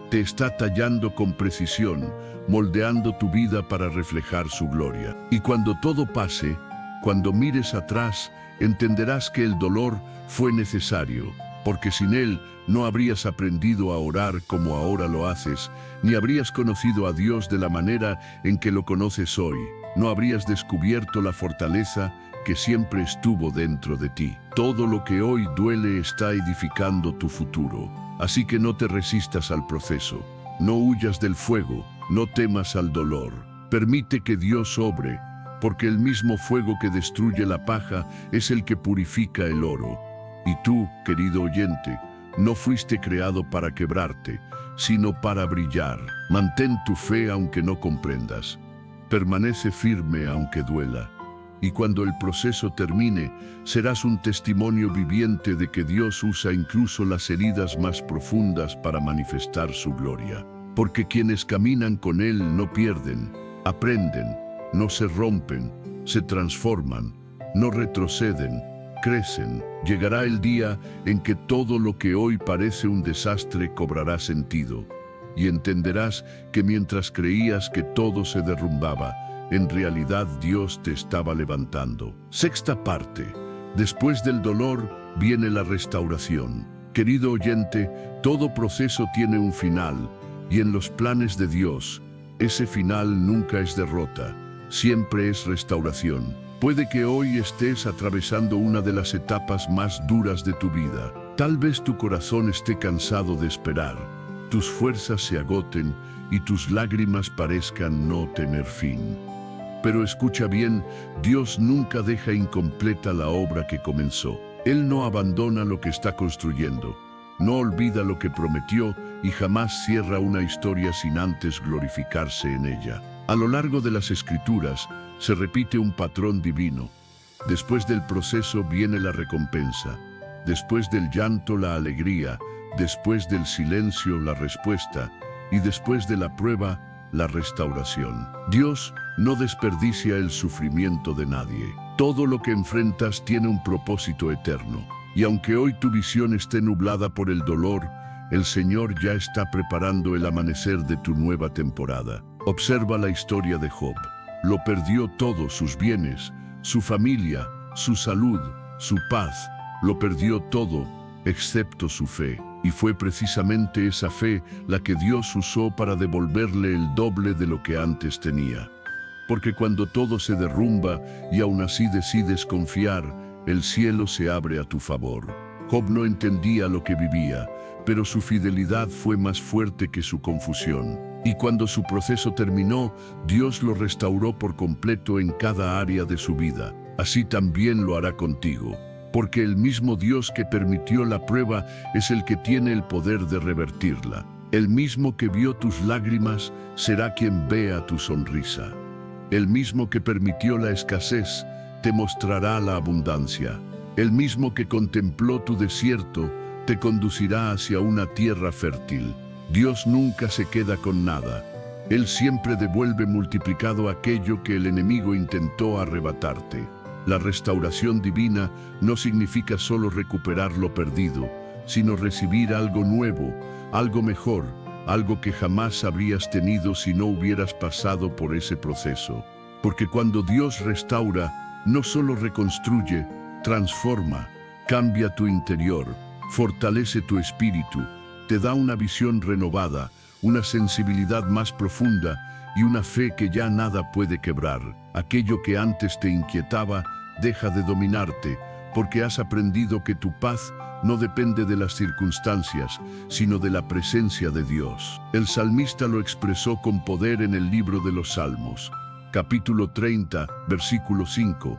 Te está tallando con precisión, moldeando tu vida para reflejar su gloria. Y cuando todo pase, cuando mires atrás, entenderás que el dolor fue necesario, porque sin él no habrías aprendido a orar como ahora lo haces, ni habrías conocido a Dios de la manera en que lo conoces hoy. No habrías descubierto la fortaleza que siempre estuvo dentro de ti. Todo lo que hoy duele está edificando tu futuro. Así que no te resistas al proceso. No huyas del fuego, no temas al dolor. Permite que Dios obre, porque el mismo fuego que destruye la paja es el que purifica el oro. Y tú, querido oyente, no fuiste creado para quebrarte, sino para brillar. Mantén tu fe aunque no comprendas. Permanece firme aunque duela. Y cuando el proceso termine, serás un testimonio viviente de que Dios usa incluso las heridas más profundas para manifestar su gloria. Porque quienes caminan con Él no pierden, aprenden, no se rompen, se transforman, no retroceden, crecen. Llegará el día en que todo lo que hoy parece un desastre cobrará sentido. y entenderás que mientras creías que todo se derrumbaba, en realidad Dios te estaba levantando. Sexta parte. Después del dolor viene la restauración. Querido oyente, todo proceso tiene un final, y en los planes de Dios, ese final nunca es derrota, siempre es restauración. Puede que hoy estés atravesando una de las etapas más duras de tu vida. Tal vez tu corazón esté cansado de esperar, tus fuerzas se agoten y tus lágrimas parezcan no tener fin. Pero escucha bien, Dios nunca deja incompleta la obra que comenzó. Él no abandona lo que está construyendo, no olvida lo que prometió y jamás cierra una historia sin antes glorificarse en ella. A lo largo de las Escrituras se repite un patrón divino. Después del proceso viene la recompensa, después del llanto la alegría, después del silencio la respuesta y después de la prueba la restauración. Dios no desperdicia el sufrimiento de nadie. Todo lo que enfrentas tiene un propósito eterno. Y aunque hoy tu visión esté nublada por el dolor, el Señor ya está preparando el amanecer de tu nueva temporada. Observa la historia de Job. Lo perdió todo, sus bienes, su familia, su salud, su paz. Lo perdió todo, excepto su fe. Y fue precisamente esa fe la que Dios usó para devolverle el doble de lo que antes tenía. Porque cuando todo se derrumba y aún así decides confiar, el cielo se abre a tu favor. Job no entendía lo que vivía, pero su fidelidad fue más fuerte que su confusión. Y cuando su proceso terminó, Dios lo restauró por completo en cada área de su vida. Así también lo hará contigo. Porque el mismo Dios que permitió la prueba es el que tiene el poder de revertirla. El mismo que vio tus lágrimas será quien vea tu sonrisa. El mismo que permitió la escasez te mostrará la abundancia. El mismo que contempló tu desierto te conducirá hacia una tierra fértil. Dios nunca se queda con nada. Él siempre devuelve multiplicado aquello que el enemigo intentó arrebatarte. La restauración divina no significa solo recuperar lo perdido, sino recibir algo nuevo, algo mejor, algo que jamás habrías tenido si no hubieras pasado por ese proceso. Porque cuando Dios restaura, no solo reconstruye, transforma, cambia tu interior, fortalece tu espíritu, te da una visión renovada, una sensibilidad más profunda y una fe que ya nada puede quebrar. Aquello que antes te inquietaba deja de dominarte, porque has aprendido que tu paz no depende de las circunstancias, sino de la presencia de Dios. El salmista lo expresó con poder en el libro de los Salmos, capítulo 30, versículo 5.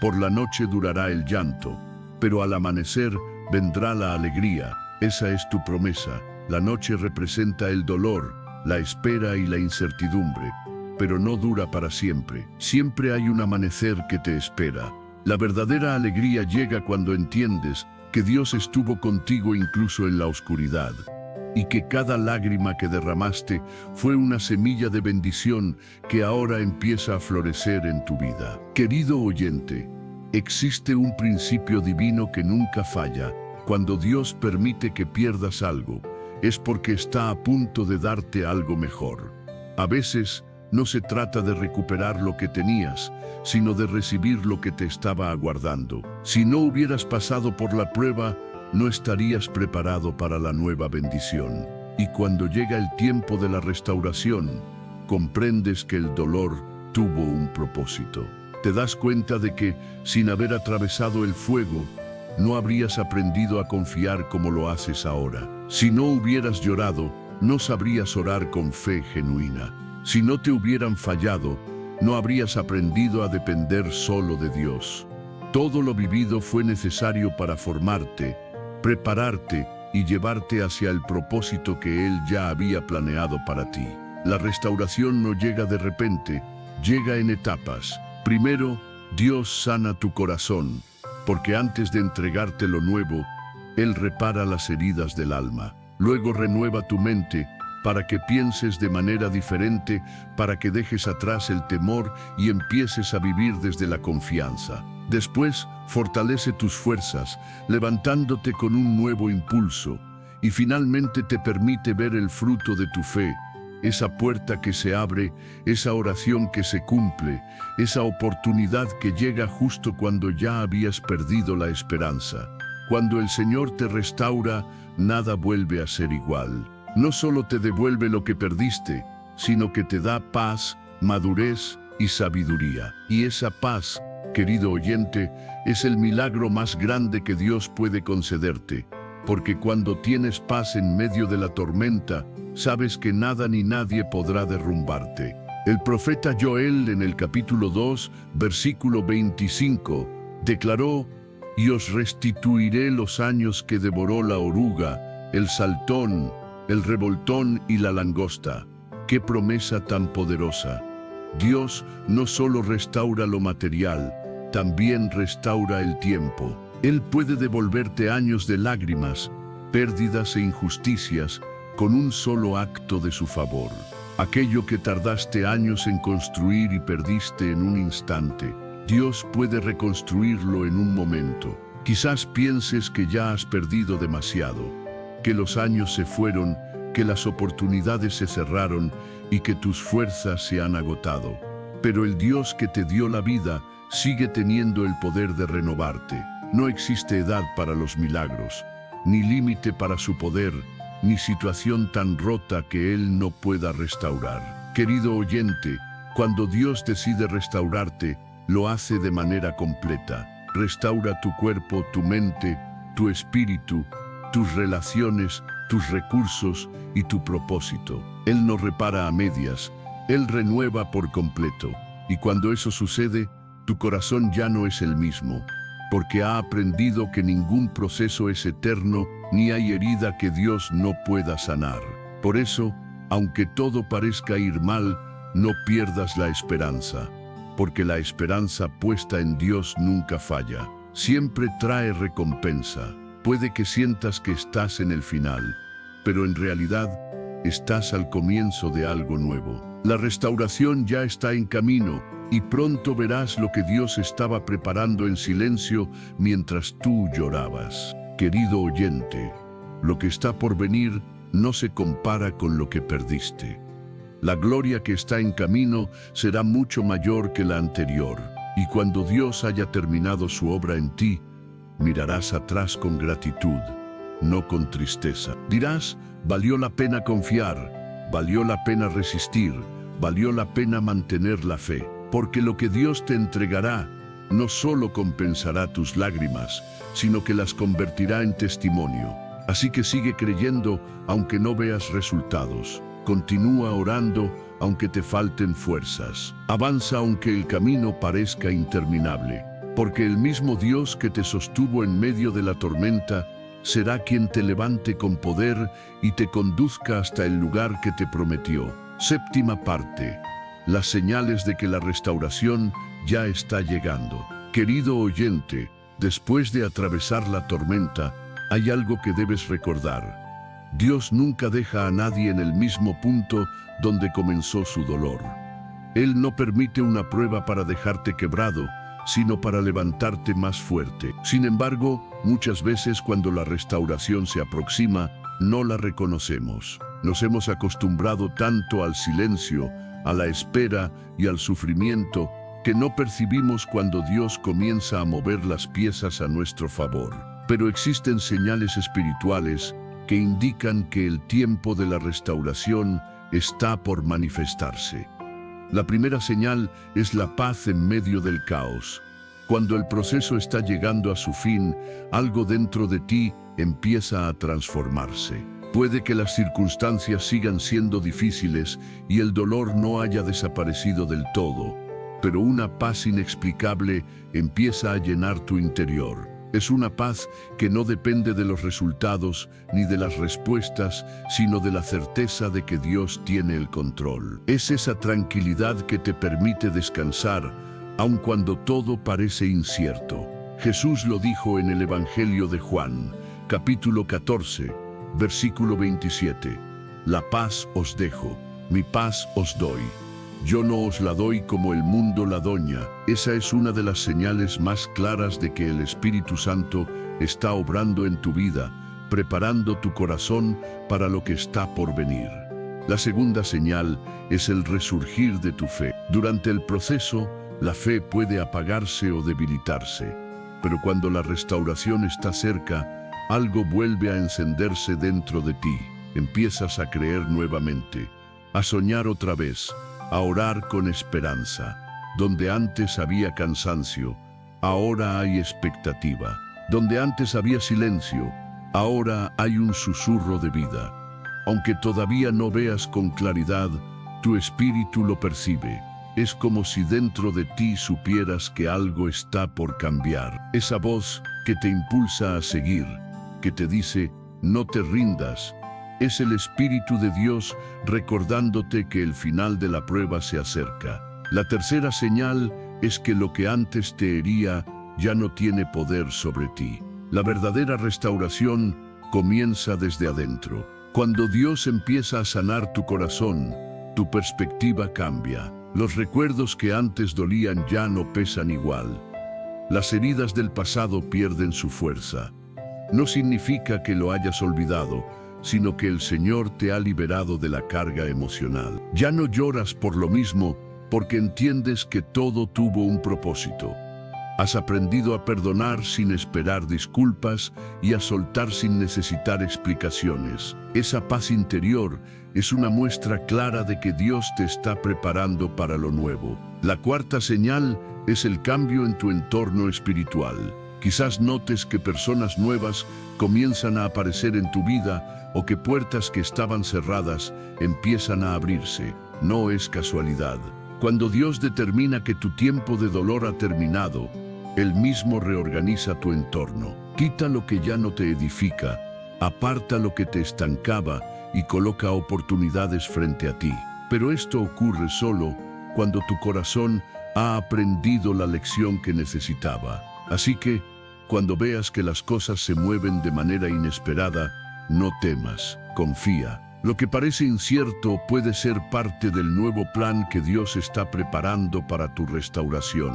Por la noche durará el llanto, pero al amanecer vendrá la alegría. Esa es tu promesa. La noche representa el dolor, la espera y la incertidumbre, pero no dura para siempre. Siempre hay un amanecer que te espera. La verdadera alegría llega cuando entiendes que Dios estuvo contigo incluso en la oscuridad, y que cada lágrima que derramaste fue una semilla de bendición que ahora empieza a florecer en tu vida. Querido oyente, existe un principio divino que nunca falla. Cuando Dios permite que pierdas algo, es porque está a punto de darte algo mejor. A veces, no se trata de recuperar lo que tenías, sino de recibir lo que te estaba aguardando. Si no hubieras pasado por la prueba, no estarías preparado para la nueva bendición. Y cuando llega el tiempo de la restauración, comprendes que el dolor tuvo un propósito. Te das cuenta de que, sin haber atravesado el fuego, no habrías aprendido a confiar como lo haces ahora. Si no hubieras llorado, no sabrías orar con fe genuina. Si no te hubieran fallado, no habrías aprendido a depender solo de Dios. Todo lo vivido fue necesario para formarte, prepararte y llevarte hacia el propósito que Él ya había planeado para ti. La restauración no llega de repente, llega en etapas. Primero, Dios sana tu corazón, porque antes de entregarte lo nuevo, Él repara las heridas del alma. Luego renueva tu mente, para que pienses de manera diferente, para que dejes atrás el temor y empieces a vivir desde la confianza. Después, fortalece tus fuerzas, levantándote con un nuevo impulso, y finalmente te permite ver el fruto de tu fe, esa puerta que se abre, esa oración que se cumple, esa oportunidad que llega justo cuando ya habías perdido la esperanza. Cuando el Señor te restaura, nada vuelve a ser igual. No solo te devuelve lo que perdiste, sino que te da paz, madurez y sabiduría. Y esa paz, querido oyente, es el milagro más grande que Dios puede concederte, porque cuando tienes paz en medio de la tormenta, sabes que nada ni nadie podrá derrumbarte. El profeta Joel en el capítulo 2, versículo 25, declaró: «Y os restituiré los años que devoró la oruga, el saltón, el revoltón y la langosta». ¡Qué promesa tan poderosa! Dios no solo restaura lo material, también restaura el tiempo. Él puede devolverte años de lágrimas, pérdidas e injusticias con un solo acto de su favor. Aquello que tardaste años en construir y perdiste en un instante, Dios puede reconstruirlo en un momento. Quizás pienses que ya has perdido demasiado, que los años se fueron, que las oportunidades se cerraron y que tus fuerzas se han agotado. Pero el Dios que te dio la vida sigue teniendo el poder de renovarte. No existe edad para los milagros, ni límite para su poder, ni situación tan rota que Él no pueda restaurar. Querido oyente, cuando Dios decide restaurarte, lo hace de manera completa. Restaura tu cuerpo, tu mente, tu espíritu, tus relaciones, tus recursos y tu propósito. Él no repara a medias, Él renueva por completo. Y cuando eso sucede, tu corazón ya no es el mismo, porque ha aprendido que ningún proceso es eterno, ni hay herida que Dios no pueda sanar. Por eso, aunque todo parezca ir mal, no pierdas la esperanza, porque la esperanza puesta en Dios nunca falla. Siempre trae recompensa. Puede que sientas que estás en el final, pero en realidad estás al comienzo de algo nuevo. La restauración ya está en camino y pronto verás lo que Dios estaba preparando en silencio mientras tú llorabas. Querido oyente, lo que está por venir no se compara con lo que perdiste. La gloria que está en camino será mucho mayor que la anterior, y cuando Dios haya terminado su obra en ti, mirarás atrás con gratitud, no con tristeza. Dirás: valió la pena confiar, valió la pena resistir, valió la pena mantener la fe, porque lo que Dios te entregará no solo compensará tus lágrimas, sino que las convertirá en testimonio. Así que sigue creyendo aunque no veas resultados. Continúa orando aunque te falten fuerzas. Avanza aunque el camino parezca interminable, porque el mismo Dios que te sostuvo en medio de la tormenta será quien te levante con poder y te conduzca hasta el lugar que te prometió. Séptima parte: las señales de que la restauración ya está llegando. Querido oyente, después de atravesar la tormenta, hay algo que debes recordar. Dios nunca deja a nadie en el mismo punto donde comenzó su dolor. Él no permite una prueba para dejarte quebrado, sino para levantarte más fuerte. Sin embargo, muchas veces cuando la restauración se aproxima, no la reconocemos. Nos hemos acostumbrado tanto al silencio, a la espera y al sufrimiento, que no percibimos cuando Dios comienza a mover las piezas a nuestro favor. Pero existen señales espirituales que indican que el tiempo de la restauración está por manifestarse. La primera señal es la paz en medio del caos. Cuando el proceso está llegando a su fin, algo dentro de ti empieza a transformarse. Puede que las circunstancias sigan siendo difíciles y el dolor no haya desaparecido del todo, pero una paz inexplicable empieza a llenar tu interior. Es una paz que no depende de los resultados ni de las respuestas, sino de la certeza de que Dios tiene el control. Es esa tranquilidad que te permite descansar, aun cuando todo parece incierto. Jesús lo dijo en el Evangelio de Juan, capítulo 14, versículo 27. La paz os dejo, mi paz os doy. Yo no os la doy como el mundo la doña. Esa es una de las señales más claras de que el Espíritu Santo está obrando en tu vida, preparando tu corazón para lo que está por venir. La segunda señal es el resurgir de tu fe. Durante el proceso, la fe puede apagarse o debilitarse, pero cuando la restauración está cerca, algo vuelve a encenderse dentro de ti. Empiezas a creer nuevamente, a soñar otra vez, a orar con esperanza. Donde antes había cansancio, ahora hay expectativa. Donde antes había silencio, ahora hay un susurro de vida. Aunque todavía no veas con claridad, tu espíritu lo percibe. Es como si dentro de ti supieras que algo está por cambiar. Esa voz que te impulsa a seguir, que te dice, no te rindas, es el Espíritu de Dios recordándote que el final de la prueba se acerca. La tercera señal es que lo que antes te hería ya no tiene poder sobre ti. La verdadera restauración comienza desde adentro. Cuando Dios empieza a sanar tu corazón, tu perspectiva cambia. Los recuerdos que antes dolían ya no pesan igual. Las heridas del pasado pierden su fuerza. No significa que lo hayas olvidado, sino que el Señor te ha liberado de la carga emocional. Ya no lloras por lo mismo, porque entiendes que todo tuvo un propósito. Has aprendido a perdonar sin esperar disculpas y a soltar sin necesitar explicaciones. Esa paz interior es una muestra clara de que Dios te está preparando para lo nuevo. La cuarta señal es el cambio en tu entorno espiritual. Quizás notes que personas nuevas comienzan a aparecer en tu vida o que puertas que estaban cerradas empiezan a abrirse. No es casualidad. Cuando Dios determina que tu tiempo de dolor ha terminado, Él mismo reorganiza tu entorno. Quita lo que ya no te edifica, aparta lo que te estancaba y coloca oportunidades frente a ti. Pero esto ocurre solo cuando tu corazón ha aprendido la lección que necesitaba. Así que, cuando veas que las cosas se mueven de manera inesperada, no temas, confía. Lo que parece incierto puede ser parte del nuevo plan que Dios está preparando para tu restauración.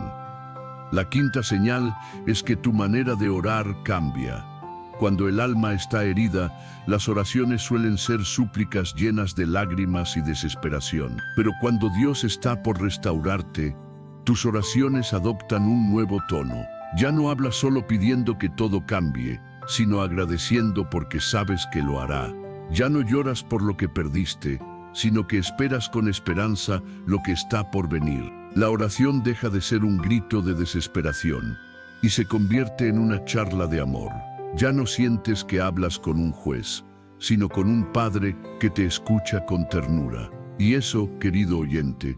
La quinta señal es que tu manera de orar cambia. Cuando el alma está herida, las oraciones suelen ser súplicas llenas de lágrimas y desesperación. Pero cuando Dios está por restaurarte, tus oraciones adoptan un nuevo tono. Ya no hablas solo pidiendo que todo cambie, sino agradeciendo porque sabes que lo hará. Ya no lloras por lo que perdiste, sino que esperas con esperanza lo que está por venir. La oración deja de ser un grito de desesperación y se convierte en una charla de amor. Ya no sientes que hablas con un juez, sino con un padre que te escucha con ternura. Y eso, querido oyente,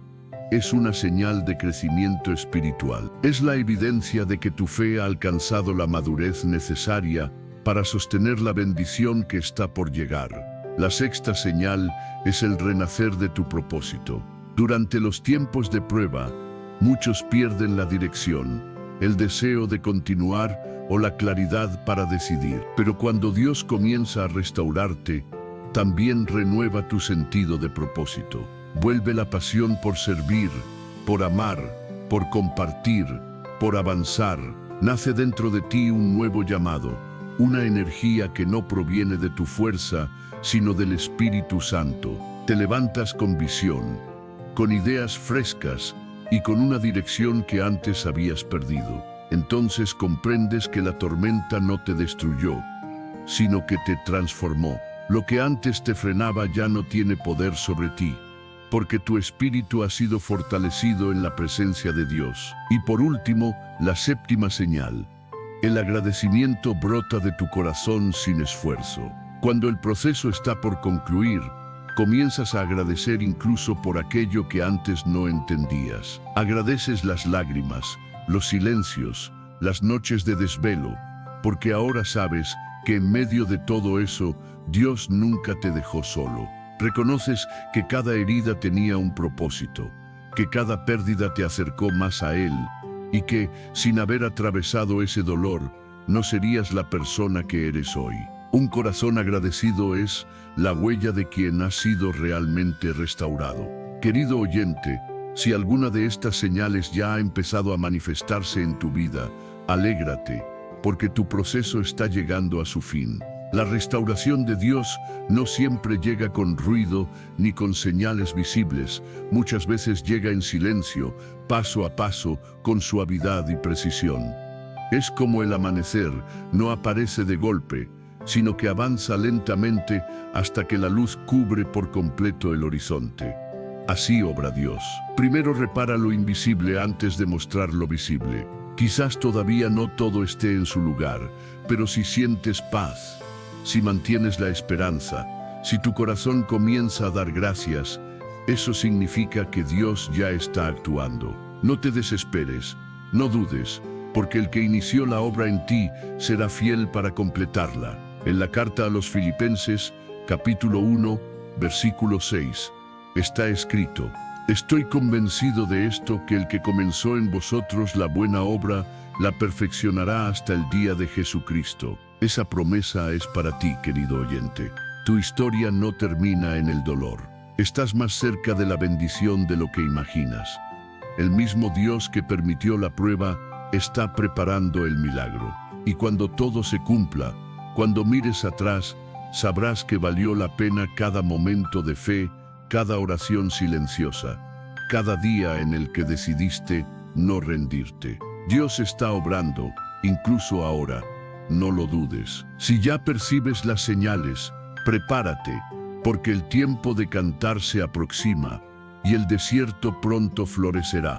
es una señal de crecimiento espiritual. Es la evidencia de que tu fe ha alcanzado la madurez necesaria para sostener la bendición que está por llegar. La sexta señal es el renacer de tu propósito. Durante los tiempos de prueba, muchos pierden la dirección, el deseo de continuar o la claridad para decidir. Pero cuando Dios comienza a restaurarte, también renueva tu sentido de propósito. Vuelve la pasión por servir, por amar, por compartir, por avanzar. Nace dentro de ti un nuevo llamado, una energía que no proviene de tu fuerza, sino del Espíritu Santo. Te levantas con visión, con ideas frescas y con una dirección que antes habías perdido. Entonces comprendes que la tormenta no te destruyó, sino que te transformó. Lo que antes te frenaba ya no tiene poder sobre ti, porque tu espíritu ha sido fortalecido en la presencia de Dios. Y por último, la séptima señal. El agradecimiento brota de tu corazón sin esfuerzo. Cuando el proceso está por concluir, comienzas a agradecer incluso por aquello que antes no entendías. Agradeces las lágrimas, los silencios, las noches de desvelo, porque ahora sabes que en medio de todo eso, Dios nunca te dejó solo. Reconoces que cada herida tenía un propósito, que cada pérdida te acercó más a Él, y que, sin haber atravesado ese dolor, no serías la persona que eres hoy. Un corazón agradecido es la huella de quien ha sido realmente restaurado. Querido oyente, si alguna de estas señales ya ha empezado a manifestarse en tu vida, alégrate, porque tu proceso está llegando a su fin. La restauración de Dios no siempre llega con ruido ni con señales visibles. Muchas veces llega en silencio, paso a paso, con suavidad y precisión. Es como el amanecer, no aparece de golpe, sino que avanza lentamente hasta que la luz cubre por completo el horizonte. Así obra Dios. Primero repara lo invisible antes de mostrar lo visible. Quizás todavía no todo esté en su lugar, pero si sientes paz, si mantienes la esperanza, si tu corazón comienza a dar gracias, eso significa que Dios ya está actuando. No te desesperes, no dudes, porque el que inició la obra en ti será fiel para completarla. En la carta a los Filipenses, capítulo 1, versículo 6, está escrito: estoy convencido de esto, que el que comenzó en vosotros la buena obra, la perfeccionará hasta el día de Jesucristo. Esa promesa es para ti, querido oyente. Tu historia no termina en el dolor. Estás más cerca de la bendición de lo que imaginas. El mismo Dios que permitió la prueba está preparando el milagro. Y cuando todo se cumpla, cuando mires atrás, sabrás que valió la pena cada momento de fe, cada oración silenciosa, cada día en el que decidiste no rendirte. Dios está obrando, incluso ahora. No lo dudes. Si ya percibes las señales, prepárate, porque el tiempo de cantar se aproxima y el desierto pronto florecerá.